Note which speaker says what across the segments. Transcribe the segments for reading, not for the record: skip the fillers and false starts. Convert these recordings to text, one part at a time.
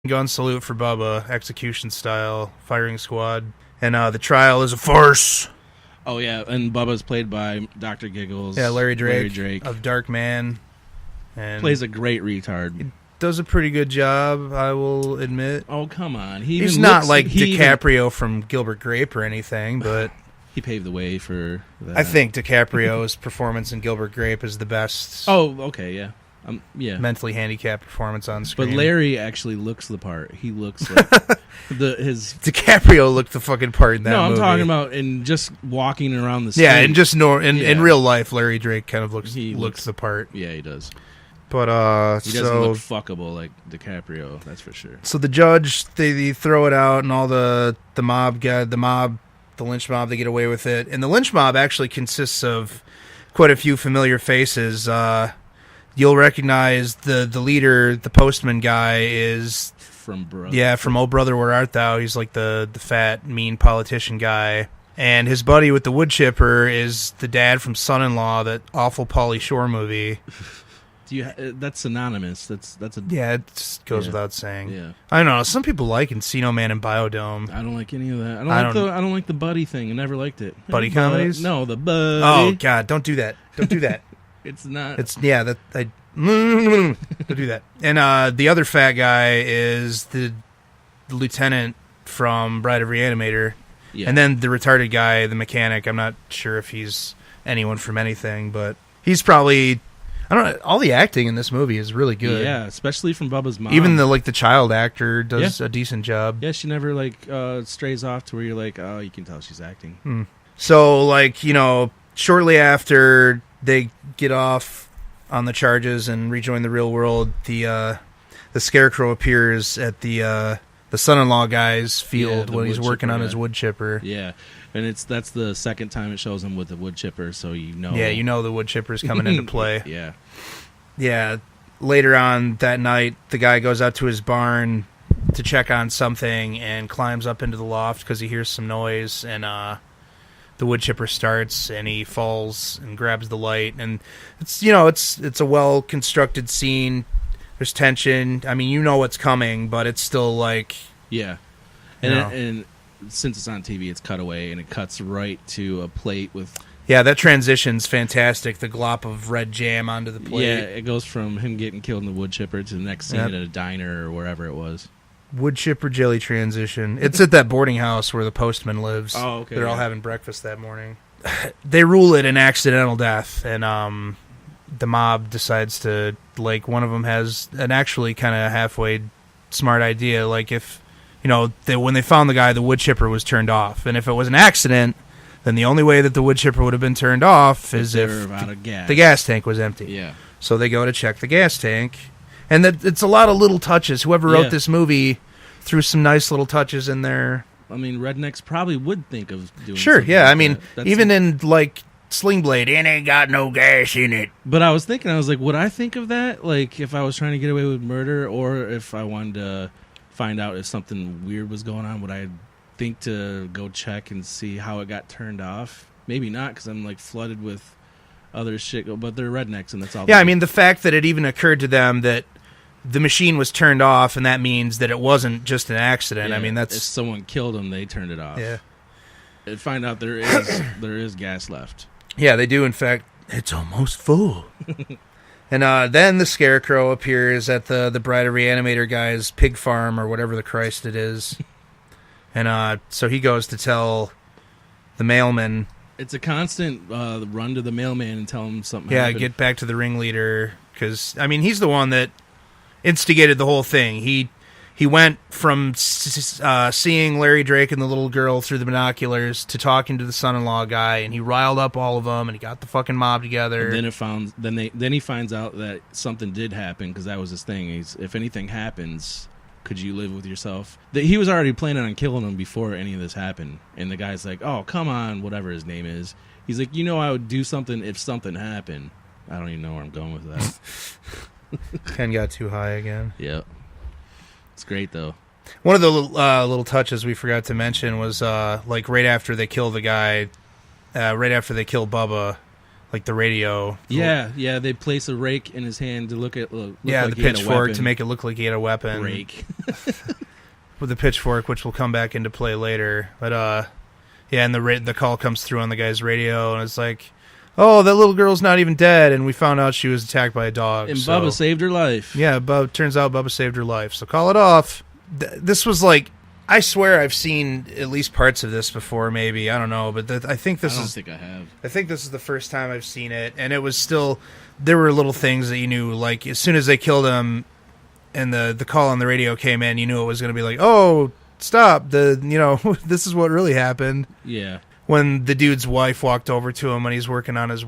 Speaker 1: gun salute for Bubba, execution style, firing squad. And the trial is a farce.
Speaker 2: Oh, yeah, and Bubba's played by Dr. Giggles.
Speaker 1: Yeah, Larry Drake,
Speaker 2: Larry Drake.
Speaker 1: of Dark Man. And
Speaker 2: plays a great retard.
Speaker 1: He does a pretty good job, I will admit.
Speaker 2: Oh, come on.
Speaker 1: He's not like DiCaprio from Gilbert Grape or anything, but...
Speaker 2: He paved the way for that.
Speaker 1: I think DiCaprio's performance in Gilbert Grape is the best.
Speaker 2: Oh, okay, yeah. Yeah.
Speaker 1: Mentally handicapped performance on screen.
Speaker 2: But Larry actually looks the part. He looks like his
Speaker 1: DiCaprio looked the fucking part in that movie.
Speaker 2: No, I'm talking about in just walking around the street.
Speaker 1: Yeah, and just in real life, Larry Drake kind of looks the part.
Speaker 2: Yeah, he does.
Speaker 1: But
Speaker 2: he doesn't look fuckable like DiCaprio, that's for sure.
Speaker 1: So the judge, they throw it out, and all the lynch mob, they get away with it. And the lynch mob actually consists of quite a few familiar faces. You'll recognize the leader, the postman guy, is
Speaker 2: from
Speaker 1: Oh Brother Where Art Thou. He's like the fat, mean politician guy. And his buddy with the wood chipper is the dad from Son-in-Law, that awful Pauly Shore movie.
Speaker 2: That's synonymous. That's a
Speaker 1: it just goes without saying.
Speaker 2: Yeah,
Speaker 1: I don't know. Some people like Encino Man and Biodome.
Speaker 2: I don't like any of that. I don't like the buddy thing. I never liked it.
Speaker 1: Buddy comedies?
Speaker 2: No, the buddy.
Speaker 1: Oh God! Don't do that. Don't do that.
Speaker 2: It's not.
Speaker 1: Don't do that. And the other fat guy is the lieutenant from Bride of Reanimator. Yeah. And then the retarded guy, the mechanic. I'm not sure if he's anyone from anything, but he's probably. I don't know. All the acting in this movie is really good.
Speaker 2: Yeah, especially from Bubba's mom.
Speaker 1: Even the child actor does a decent job.
Speaker 2: Yeah, she never strays off to where you're like, oh, you can tell she's acting.
Speaker 1: So shortly after they get off on the charges and rejoin the real world, the Scarecrow appears at the son-in-law guy's field when he's working on his wood chipper.
Speaker 2: Yeah. And that's the second time it shows him with the wood chipper, so you know.
Speaker 1: Yeah, the wood chipper's coming into play.
Speaker 2: Yeah.
Speaker 1: Yeah. Later on that night, the guy goes out to his barn to check on something and climbs up into the loft because he hears some noise, and the wood chipper starts and he falls and grabs the light, and it's a well constructed scene. There's tension. I mean, you know what's coming, but it's still like
Speaker 2: and since it's on TV, it's cut away, and it cuts right to a plate with...
Speaker 1: Yeah, that transition's fantastic, the glop of red jam onto the plate.
Speaker 2: Yeah, it goes from him getting killed in the wood chipper to the next scene at a diner or wherever it was.
Speaker 1: Wood chipper jelly transition. It's at that boarding house where the postman lives.
Speaker 2: Oh, okay.
Speaker 1: They're all having breakfast that morning. They rule it an accidental death, and the mob decides to... one of them has an actually kind of halfway smart idea, if... when they found the guy, the wood chipper was turned off. And if it was an accident, then the only way that the wood chipper would have been turned off is if the gas tank was empty.
Speaker 2: Yeah.
Speaker 1: So they go to check the gas tank. And it's a lot of little touches. Whoever wrote this movie threw some nice little touches in there.
Speaker 2: I mean, rednecks probably would think of doing
Speaker 1: Sure, yeah.
Speaker 2: Like
Speaker 1: I mean, even in, Sling Blade, it ain't got no gas in it.
Speaker 2: But I was thinking, would I think of that? If I was trying to get away with murder, or if I wanted to... find out if something weird was going on, would I think to go check and see how it got turned off? Maybe not, because I'm flooded with other shit. But they're rednecks, and that's all.
Speaker 1: Yeah, I mean, the fact that it even occurred to them that the machine was turned off, and that means that it wasn't just an accident.
Speaker 2: Yeah,
Speaker 1: I mean, that's
Speaker 2: if someone killed them, they turned it off.
Speaker 1: Yeah,
Speaker 2: and find out there is gas left.
Speaker 1: Yeah, they do. In fact, it's almost full. And then the Scarecrow appears at the Bride of Reanimator guy's pig farm, or whatever the Christ it is. And so he goes to tell the mailman.
Speaker 2: It's a constant run to the mailman and tell him something happened.
Speaker 1: Get back to the ringleader. Because, I mean, he's the one that instigated the whole thing. He went from seeing Larry Drake and the little girl through the binoculars to talking to the son-in-law guy, and he riled up all of them, and he got the fucking mob together.
Speaker 2: And then he finds out that something did happen, because that was his thing. If anything happens, could you live with yourself? He was already planning on killing them before any of this happened, and the guy's like, "Oh, come on," whatever his name is. He's like, I would do something if something happened. I don't even know where I'm going with that.
Speaker 1: Ken got too high again.
Speaker 2: Yep. It's great, though.
Speaker 1: One of the little touches we forgot to mention was right after they kill the guy, right after they kill Bubba, like the radio.
Speaker 2: Yeah. They place a rake in his hand to look like
Speaker 1: the
Speaker 2: he had a
Speaker 1: pitchfork
Speaker 2: weapon.
Speaker 1: to make it look like he had a weapon.
Speaker 2: Rake.
Speaker 1: With the pitchfork, which will come back into play later. But and the call comes through on the guy's radio, and it's like, oh, that little girl's not even dead, and we found out she was attacked by a dog.
Speaker 2: And Bubba saved her life.
Speaker 1: Yeah, turns out Bubba saved her life. So call it off. This was like, I swear I've seen at least parts of this before, maybe. I don't know, but I think this
Speaker 2: I don't think I have.
Speaker 1: I think this is the first time I've seen it, and it was still, there were little things that you knew, like as soon as they killed him and the call on the radio came in, you knew it was going to be like, oh, stop, this is what really happened.
Speaker 2: Yeah.
Speaker 1: When the dude's wife walked over to him when he's working on his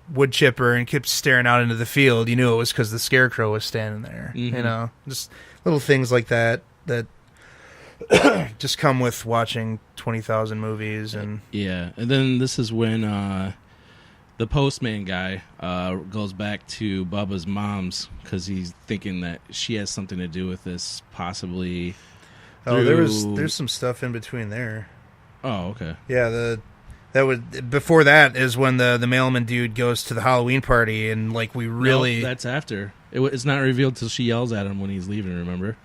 Speaker 1: wood chipper and kept staring out into the field, you knew it was because the Scarecrow was standing there.
Speaker 2: Mm-hmm.
Speaker 1: Just little things like that just come with watching 20,000 movies. And
Speaker 2: then this is when the postman guy goes back to Bubba's mom's because he's thinking that she has something to do with this, possibly.
Speaker 1: There's some stuff in between there.
Speaker 2: Oh, okay.
Speaker 1: Yeah, before that is when the mailman dude goes to the Halloween party, and like we really.
Speaker 2: No, that's after. It's not revealed till she yells at him when he's leaving. Remember?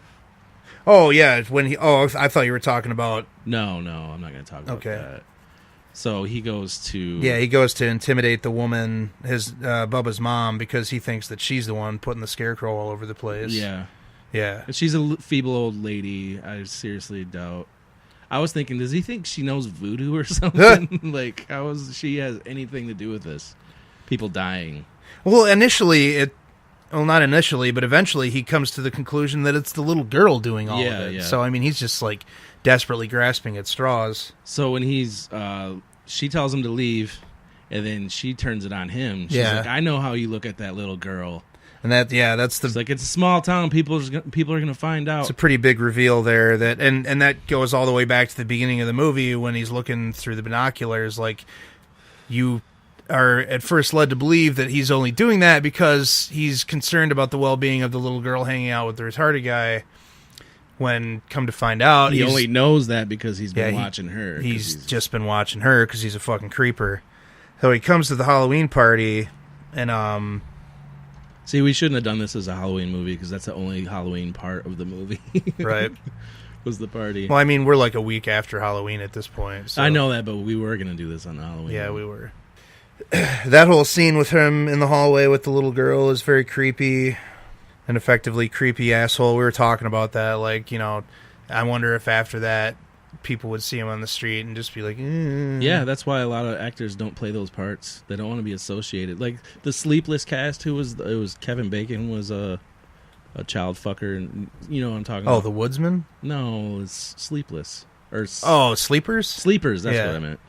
Speaker 1: Oh yeah, when he. Oh, I thought you were talking about.
Speaker 2: No, I'm not going to talk about that. So he goes to.
Speaker 1: Yeah, he goes to intimidate the woman, his Bubba's mom, because he thinks that she's the one putting the Scarecrow all over the place.
Speaker 2: Yeah.
Speaker 1: Yeah.
Speaker 2: She's a feeble old lady. I seriously doubt. I was thinking, does he think she knows voodoo or something? Like, she has anything to do with this? People dying.
Speaker 1: Well, not initially, but eventually he comes to the conclusion that it's the little girl doing all of it.
Speaker 2: Yeah.
Speaker 1: So, I mean, he's just, like, desperately grasping at straws.
Speaker 2: So when she tells him to leave, and then she turns it on him. She's like, I know how you look at that little girl.
Speaker 1: And that's the...
Speaker 2: It's like, it's a small town. People are going to find out.
Speaker 1: It's a pretty big reveal there. And that goes all the way back to the beginning of the movie when he's looking through the binoculars. Like, you are at first led to believe that he's only doing that because he's concerned about the well-being of the little girl hanging out with the retarded guy. When, come to find out...
Speaker 2: He only knows that because he's been watching her.
Speaker 1: He's just been watching her because he's a fucking creeper. So he comes to the Halloween party, and...
Speaker 2: See, we shouldn't have done this as a Halloween movie because that's the only Halloween part of the movie.
Speaker 1: Right.
Speaker 2: Was the party.
Speaker 1: Well, I mean, we're like a week after Halloween at this point. So.
Speaker 2: I know that, but we were going to do this on Halloween.
Speaker 1: Yeah, we were. That whole scene with him in the hallway with the little girl is very creepy. An effectively creepy asshole. We were talking about that. Like, I wonder if after that people would see him on the street and just be like,
Speaker 2: Yeah, that's why a lot of actors don't play those parts. They don't want to be associated. Like the Sleepless cast, it was Kevin Bacon was a child fucker, and you know what I'm talking about.
Speaker 1: Oh, the Woodsman?
Speaker 2: No, it's Sleepless.
Speaker 1: Sleepers?
Speaker 2: Sleepers, that's what I meant.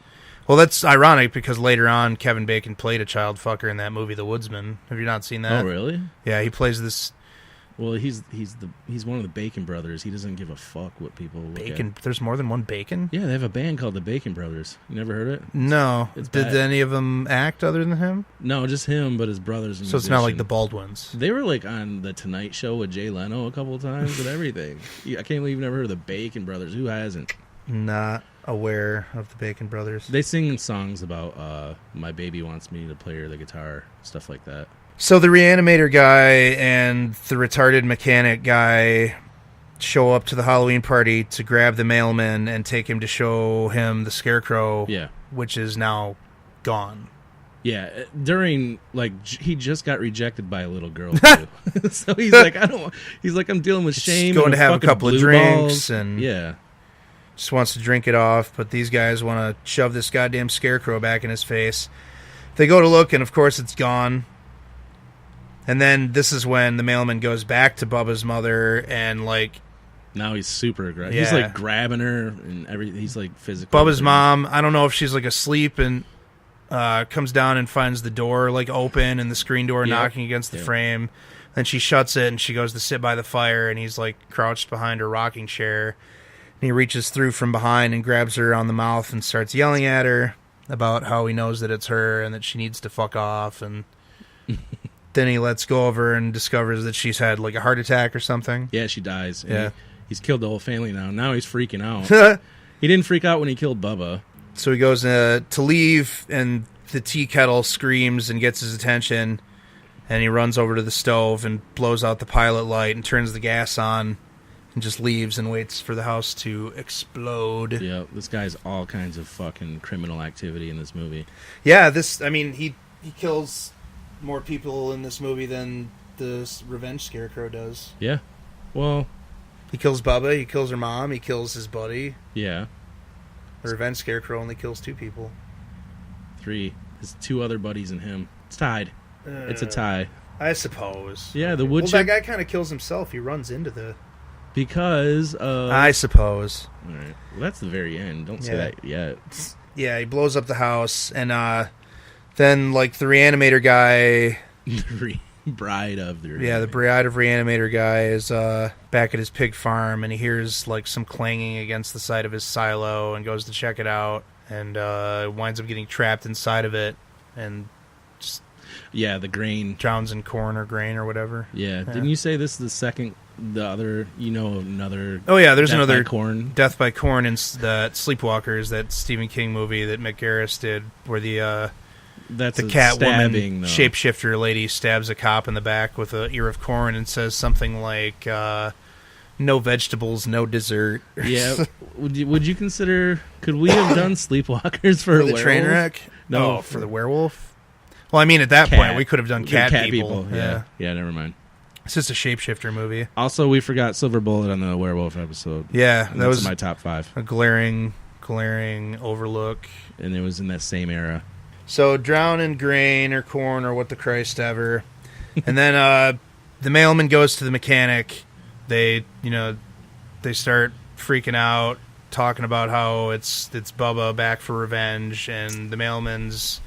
Speaker 1: Well, that's ironic because later on Kevin Bacon played a child fucker in that movie, The Woodsman. Have you not seen that?
Speaker 2: Oh, really?
Speaker 1: Yeah, he plays this...
Speaker 2: Well, he's one of the Bacon brothers. He doesn't give a fuck what people look
Speaker 1: Bacon.
Speaker 2: at.
Speaker 1: There's more than one Bacon?
Speaker 2: Yeah, they have a band called the Bacon Brothers. You never heard it?
Speaker 1: No.
Speaker 2: It's
Speaker 1: Did
Speaker 2: bad.
Speaker 1: any of them act other than him?
Speaker 2: No, just him, but his brothers.
Speaker 1: So it's not like the Baldwins.
Speaker 2: They were like on the Tonight Show with Jay Leno a couple of times and everything. I can't believe you've never heard of the Bacon Brothers. Who hasn't?
Speaker 1: Not aware of the Bacon Brothers.
Speaker 2: They sing songs about my baby wants me to play her the guitar, stuff like that.
Speaker 1: So the reanimator guy and the retarded mechanic guy show up to the Halloween party to grab the mailman and take him to show him the Scarecrow, which is now gone.
Speaker 2: Yeah, during, he just got rejected by a little girl, too. So he's like, I'm dealing with shame.
Speaker 1: He's going to have a couple of drinks and
Speaker 2: yeah,
Speaker 1: just wants to drink it off, but these guys want to shove this goddamn Scarecrow back in his face. They go to look, and of course it's gone. And then this is when the mailman goes back to Bubba's mother and,
Speaker 2: now he's super aggressive.
Speaker 1: Yeah.
Speaker 2: He's, grabbing her and everything. He's, physical.
Speaker 1: Bubba's mom, I don't know if she's, asleep and comes down and finds the door, open and the screen door knocking against the frame. Then she shuts it and she goes to sit by the fire and he's, crouched behind her rocking chair. And he reaches through from behind and grabs her on the mouth and starts yelling at her about how he knows that it's her and that she needs to fuck off. And then he lets go of her and discovers that she's had, a heart attack or something.
Speaker 2: Yeah, she dies.
Speaker 1: Yeah.
Speaker 2: He's killed the whole family now. Now he's freaking out. He didn't freak out when he killed Bubba.
Speaker 1: So he goes to leave, and the tea kettle screams and gets his attention, and he runs over to the stove and blows out the pilot light and turns the gas on and just leaves and waits for the house to explode.
Speaker 2: Yeah, this guy's all kinds of fucking criminal activity in this movie.
Speaker 1: Yeah, he kills more people in this movie than the Revenge Scarecrow does.
Speaker 2: Yeah. Well,
Speaker 1: he kills Bubba, he kills her mom, he kills his buddy.
Speaker 2: Yeah.
Speaker 1: The Revenge Scarecrow only kills 2 people.
Speaker 2: 3. His 2 other buddies and him. It's tied. It's a tie.
Speaker 1: I suppose.
Speaker 2: Yeah, the wood chip...
Speaker 1: that guy kind of kills himself. He runs into the...
Speaker 2: Because of...
Speaker 1: I suppose.
Speaker 2: All right. Well, that's the very end. Don't say that yet.
Speaker 1: Yeah, he blows up the house, and then, like, the Reanimator guy...
Speaker 2: the bride of the Reanimator.
Speaker 1: Yeah, the bride of Reanimator guy is back at his pig farm, and he hears, like, some clanging against the side of his silo and goes to check it out, and winds up getting trapped inside of it, and just...
Speaker 2: Yeah, the grain.
Speaker 1: Drowns in corn or grain or whatever.
Speaker 2: Yeah. Didn't you say this is the second... The other, another...
Speaker 1: Oh, yeah, there's
Speaker 2: Death
Speaker 1: another...
Speaker 2: by Corn.
Speaker 1: Death by Corn in the Sleepwalkers, that Stephen King movie that Mick Garris did, where the Catwoman shapeshifter lady stabs a cop in the back with an ear of corn and says something like, no vegetables, no dessert.
Speaker 2: Yeah. Would you consider... Could we have done Sleepwalkers for a
Speaker 1: the
Speaker 2: werewolf?
Speaker 1: train wreck?
Speaker 2: No.
Speaker 1: For the werewolf? Well, I mean, at that point, we could have done cat people.
Speaker 2: Yeah, never mind.
Speaker 1: It's just a shapeshifter movie.
Speaker 2: Also, we forgot Silver Bullet on the werewolf episode.
Speaker 1: Yeah, that was
Speaker 2: my top 5.
Speaker 1: A glaring overlook.
Speaker 2: And it was in that same era.
Speaker 1: So, drown in grain or corn or what the Christ ever. And then the mailman goes to the mechanic. They start freaking out, talking about how it's Bubba back for revenge, and the mailman's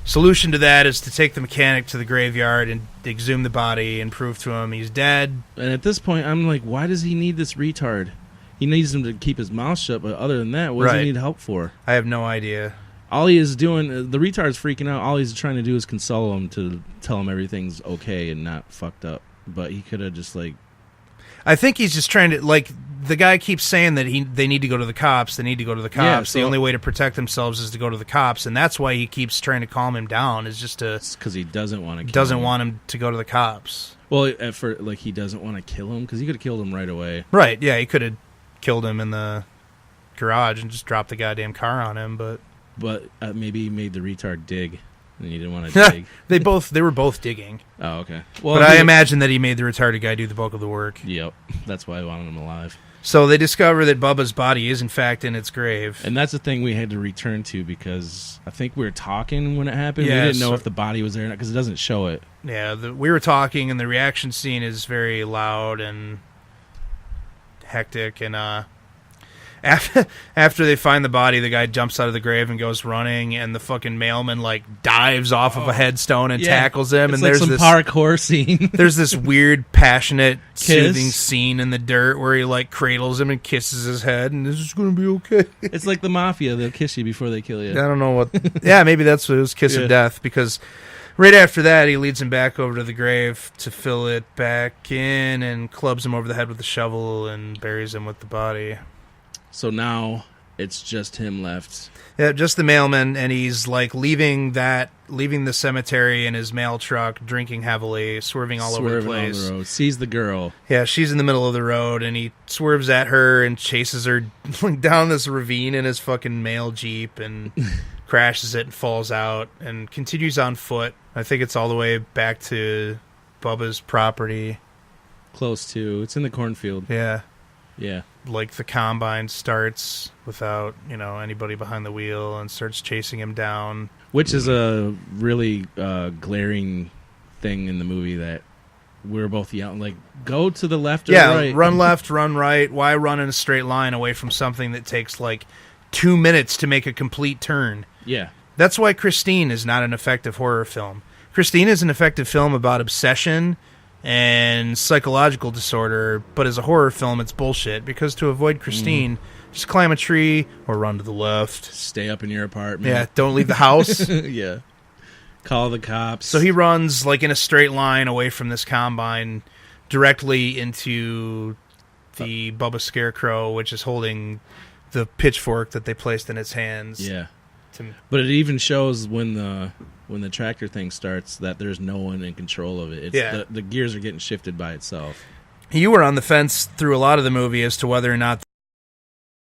Speaker 1: solution to that is to take the mechanic to the graveyard and exhume the body and prove to him he's dead.
Speaker 2: And at this point, I'm like, why does he need this retard? He needs him to keep his mouth shut, but other than that, what does he need help for?
Speaker 1: I have no idea.
Speaker 2: All he is doing, the retard's freaking out, all he's trying to do is console him to tell him everything's okay and not fucked up. But he could have just, like...
Speaker 1: I think he's just trying to, like, the guy keeps saying that they need to go to the cops, they need to go to the cops. Yeah, so the only way to protect themselves is to go to the cops, and that's why he keeps trying to calm him down, is just to...
Speaker 2: It's because he doesn't want to kill him.
Speaker 1: Doesn't want him to go to the cops.
Speaker 2: Well, he doesn't want to kill him, because he could have killed him right away.
Speaker 1: Right, yeah, he could have killed him in the garage and just dropped the goddamn car on him, but...
Speaker 2: But maybe he made the retard dig, and he didn't want to dig.
Speaker 1: They were both digging.
Speaker 2: Oh, okay. Well,
Speaker 1: but I imagine that he made the retarded guy do the bulk of the work.
Speaker 2: Yep, that's why I wanted him alive.
Speaker 1: So they discover that Bubba's body is in fact in its grave.
Speaker 2: And that's the thing we had to return to, because I think we were talking when it happened.
Speaker 1: Yeah,
Speaker 2: we didn't know if the body was there or not, because it doesn't show it.
Speaker 1: Yeah, we were talking, and the reaction scene is very loud and hectic, and after they find the body, the guy jumps out of the grave and goes running, and the fucking mailman like dives off of a headstone and tackles him.
Speaker 2: It's
Speaker 1: and
Speaker 2: like
Speaker 1: there's
Speaker 2: some
Speaker 1: this
Speaker 2: parkour scene.
Speaker 1: There's this weird, passionate, soothing scene in the dirt where he like cradles him and kisses his head, and this is going to be okay.
Speaker 2: It's like the mafia; they'll kiss you before they kill you.
Speaker 1: I don't know what. Yeah, maybe that's what it was. Kiss of death, because right after that, he leads him back over to the grave to fill it back in and clubs him over the head with a shovel and buries him with the body.
Speaker 2: So now it's just him left.
Speaker 1: Yeah, just the mailman, and he's like leaving the cemetery in his mail truck, drinking heavily, swerving all over the place.
Speaker 2: On the road. Sees the girl.
Speaker 1: Yeah, she's in the middle of the road, and he swerves at her and chases her down this ravine in his fucking mail Jeep and crashes it and falls out and continues on foot. I think it's all the way back to Bubba's property.
Speaker 2: Close to. It's in the cornfield.
Speaker 1: Yeah.
Speaker 2: Yeah.
Speaker 1: Like the combine starts without, anybody behind the wheel and starts chasing him down.
Speaker 2: Which is a really glaring thing in the movie that we're both yelling, like, go to the left or right.
Speaker 1: Yeah, run left, run right. Why run in a straight line away from something that takes like 2 minutes to make a complete turn?
Speaker 2: Yeah.
Speaker 1: That's why Christine is not an effective horror film. Christine is an effective film about obsession and psychological disorder, but as a horror film, it's bullshit, because to avoid Christine, just climb a tree or run to the left.
Speaker 2: Stay up in your apartment.
Speaker 1: Yeah, don't leave the house.
Speaker 2: Yeah. Call the cops.
Speaker 1: So he runs like in a straight line away from this combine directly into the Bubba Scarecrow, which is holding the pitchfork that they placed in its hands.
Speaker 2: Yeah. But it even shows when the tractor thing starts that there's no one in control of it. It's the gears are getting shifted by itself.
Speaker 1: You were on the fence through a lot of the movie as to whether or not